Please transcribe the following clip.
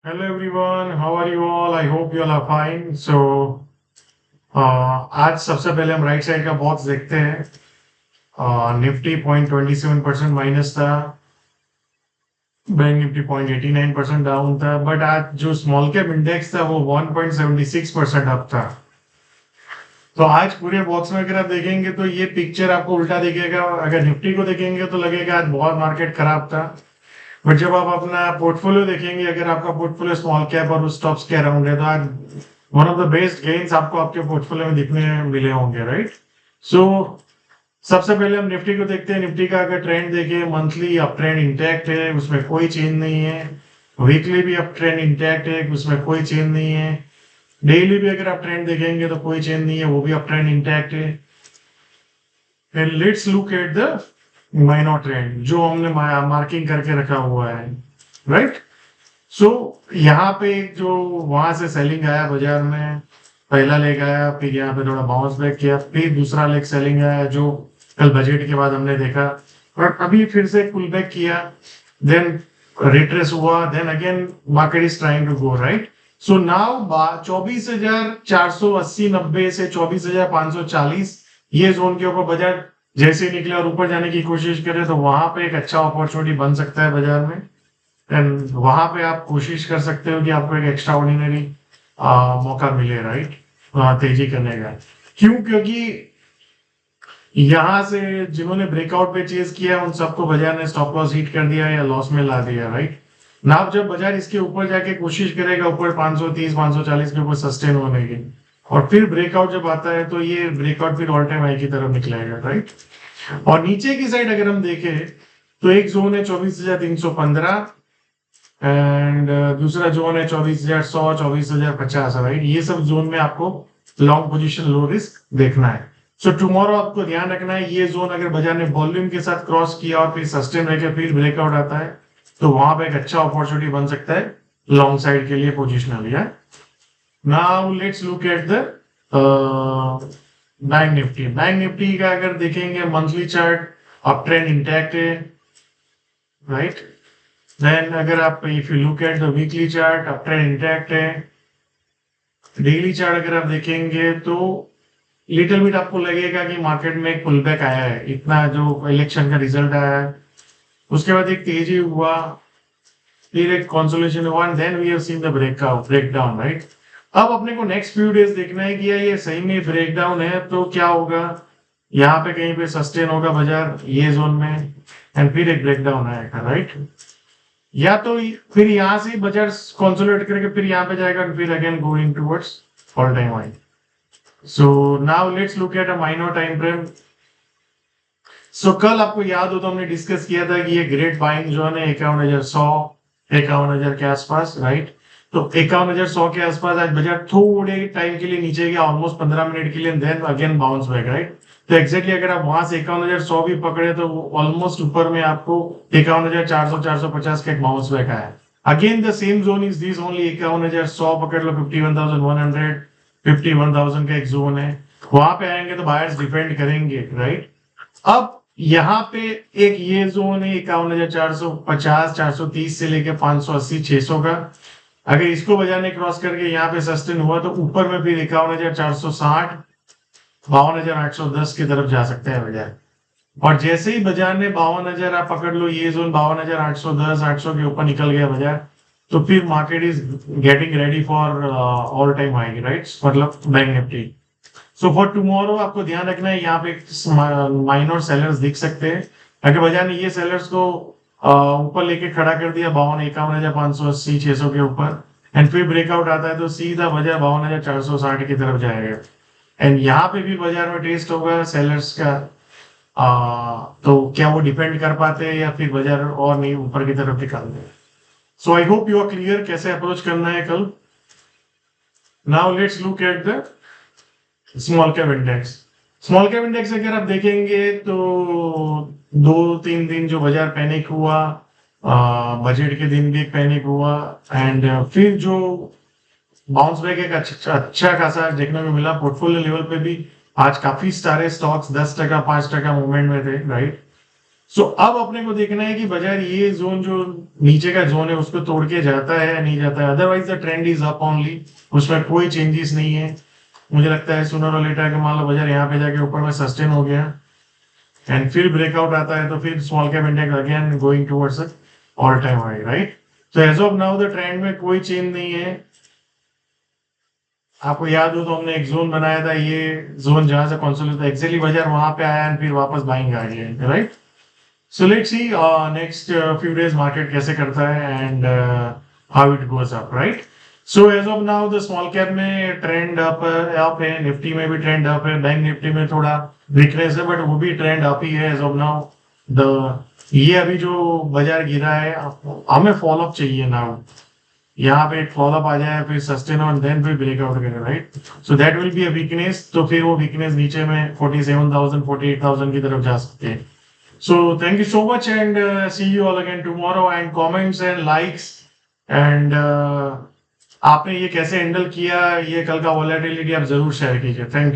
Hello everyone, how are you all? I hope you all are fine. आज सबसे पहले हम राइट साइड का बॉक्स देखते हैं। निफ्टी 0.27% माइनस था। बैंक निफ्टी 0.89% डाउन था। बट आज जो स्मॉल कैप इंडेक्स था वो 1.76% अप था। तो आज पूरे बॉक्स में अगर आप देखेंगे तो ये पिक्चर आपको उल्टा दिखेगा। अगर निफ्टी को देखेंगे तो लगेगा आज बहुत मार्केट खराब था। बट जब आप अपना पोर्टफोलियो देखेंगे, अगर आपका पोर्टफोलियो स्मॉल कैप और स्टॉक्स के अराउंड है तो आज one of the best gains आपको आपके पोर्टफोलियो में दिखने मिले होंगे, राइट? सो सबसे पहले हम निफ्टी को देखते हैं। निफ्टी का अगर ट्रेंड देखें, मंथली अप ट्रेंड इंटैक्ट है, उसमें कोई चेंज नहीं है। वीकली भी अप ट्रेंड इंटैक्ट है, उसमें कोई चेंज नहीं है। डेली भी अगर आप ट्रेंड देखेंगे तो कोई चेंज नहीं है, वो भी अप ट्रेंड इंटैक्ट है। And let's look at the minor trend जो हमने मार्किंग करके रखा हुआ है, राइट? सो यहाँ पे जो वहां से सेलिंग आया बाजार में, पहला लेग आया, फिर यहाँ पे थोड़ा बाउंस बैक किया, फिर दूसरा लेग सेलिंग आया जो कल बजट के बाद हमने देखा, और अभी फिर से पुल बैक किया, देन रिट्रेस हुआ, then again market is trying to go right. So now 24,480-90 से 24,540 ये जोन के ऊपर बाजार जैसे निकले और ऊपर जाने की कोशिश करे तो वहां पे एक अच्छा अपॉर्चुनिटी बन सकता है बाजार में। एंड वहां पे आप कोशिश कर सकते हो कि आपको एक एक्स्ट्रा ऑर्डिनरी मौका मिले, राइट, तेजी करने का। क्यों? क्योंकि यहां से जिन्होंने ब्रेकआउट पे चेज किया उन सबको बाजार ने स्टॉप लॉस हिट कर दिया या लॉस में ला दिया, राइट ना। जब बाजार इसके ऊपर जाके कोशिश करेगा ऊपर 530 540 के ऊपर सस्टेन होने की, और फिर ब्रेकआउट जब आता है तो ये ब्रेकआउट फिर ऑल टाइम हाई की तरफ निकलेगा, राइट। और नीचे की साइड अगर हम देखें तो एक जोन है 24,315 एंड दूसरा जोन है 24,100 24,050, राइट। ये सब जोन में आपको लॉन्ग पोजीशन लो रिस्क देखना है। सो टुमारो आपको ध्यान रखना है, ये जोन अगर बाजार ने वॉल्यूम के साथ क्रॉस किया और फिर सस्टेन रह फिर ब्रेकआउट आता है तो वहां पे एक अच्छा अपॉर्चुनिटी बन सकता है लॉन्ग साइड के लिए पोजिशनल। या now let's look at the bank Nifty. Bank Nifty का अगर देखेंगे monthly chart up trend intact है, राइट। देन अगर आप if you look at the weekly chart up trend intact है। डेली चार्ट अगर आप देखेंगे तो लिटिल बिट आपको लगेगा कि मार्केट में एक पुल बैक आया है, इतना जो इलेक्शन का रिजल्ट आया है उसके बाद एक तेजी हुआ, फिर एक कंसोलिडेशन हुआ, and then we have seen the breakdown, right. अब अपने को नेक्स्ट फ्यू डेज देखना है कि ये सही में ब्रेकडाउन है तो क्या होगा, यहाँ पे कहीं पे सस्टेन होगा बाजार ये जोन में एंड फिर एक ब्रेकडाउन आएगा, राइट। या तो फिर यहाँ से बाजार कंसोलिडेट करके फिर यहाँ पे जाएगा, फिर again going towards all time high. So now let's look at a minor time frame. So कल आपको याद हो तो हमने डिस्कस किया था कि ये ग्रेट बाइंग जो है 51,100 51,000 के आसपास, राइट। तो 51,100 के आसपास आज बाजार थोड़े टाइम के लिए नीचे गया, ऑलमोस्ट 15 मिनट के लिए, then again bounce back, right. तो एक्जेक्टली अगर आप वहां से 51,100 भी पकड़े तो ऑलमोस्ट ऊपर में आपको 51,400 450 का एक बाउंस बैक आया। Again the same zone is this only, 51,100 पकड़ लो, 51,100 51,000 का एक जोन है, वहां पे आएंगे तो बायर्स डिफेंड करेंगे, राइट। अब यहाँ पे एक ये जोन है 51,450 430 से लेके 580 600 का, अगर इसको बाजार ने क्रॉस करके यहाँ पे सस्टेन हुआ तो ऊपर में फिर 51,460 52,810 की तरफ जा सकता है बाजार। और जैसे ही बाजार ने 52,000 आप पकड़ लो, ये जोन 52,810 800 के ऊपर निकल गया बाजार, तो फिर market is getting ready for all time high, right, मतलब bank Nifty. So for tomorrow आपको ध्यान रखना है, यहाँ पे माइनर सेलर्स दिख सकते हैं। अगर बाजार ने ये सेलर्स को ऊपर लेके खड़ा कर दिया 51,580 600 के ऊपर, एंड फिर ब्रेकआउट आता है तो सीधा बाजार 52,460 की तरफ जाएगा, एंड यहाँ पे भी बाजार में टेस्ट होगा सेलर्स का। तो क्या वो डिपेंड कर पाते हैं या फिर बाजार और नहीं ऊपर की तरफ निकालते हैं। So I hope you are clear कैसे अप्रोच करना है कल। Now let's look at the small cap index. Small cap index अगर आप देखेंगे तो 2-3 दिन जो बाजार पैनिक हुआ, बजट के दिन भी एक पैनिक हुआ, एंड फिर जो बाउंस बैक एक अच्छा खासा देखने को मिला। पोर्टफोलियो लेवल पे भी आज काफी सारे स्टॉक्स 10% 5% मूवमेंट में थे, राइट। सो अब अपने को देखना है कि बाजार ये जोन जो नीचे का जोन है उसको तोड़ के जाता है या नहीं जाता है, otherwise the trend is up only, उसमें कोई चेंजेस नहीं है। मुझे लगता है सुनर और लेटर के मान लो बाजार यहाँ पे जाके ऊपर में सस्टेन हो गया एंड फिर ब्रेकआउट आता है तो फिर small cap index again going towards all time high, right. तो as of now the trend में कोई चेंज नहीं है। आपको याद हो तो हमने एक जोन बनाया था, ये जोन जहां से कंसोलिडेट था एक्चुअली बाजार वहां पे आया एंड फिर वापस बाइंग आ गया, right. So let's see next few days market कैसे करता है and how it goes up, right. So as of now the small cap में ट्रेंड अप है, निफ्टी में भी ट्रेंड अप है, बैंक निफ्टी में थोड़ा वीकनेस है बट वो भी ट्रेंड अप ही है एज ऑफ नाउ। द ये अभी जो बाजार गिरा है हमें फॉलो अप चाहिए नाउ, यहाँ पे एक फॉलो अप आ जाए फिर सस्टेन और देन फिर ब्रेकआउट करें, right. So that will be a weakness, तो फिर वो वीकनेस नीचे में 47,000 48,000 की तरफ जा सकते हैं। So thank you so much and see you all again tomorrow and comments and likes and आपने ये कैसे हैंडल किया ये कल का वॉलेटिलिटी आप जरूर शेयर कीजिए। Thank you.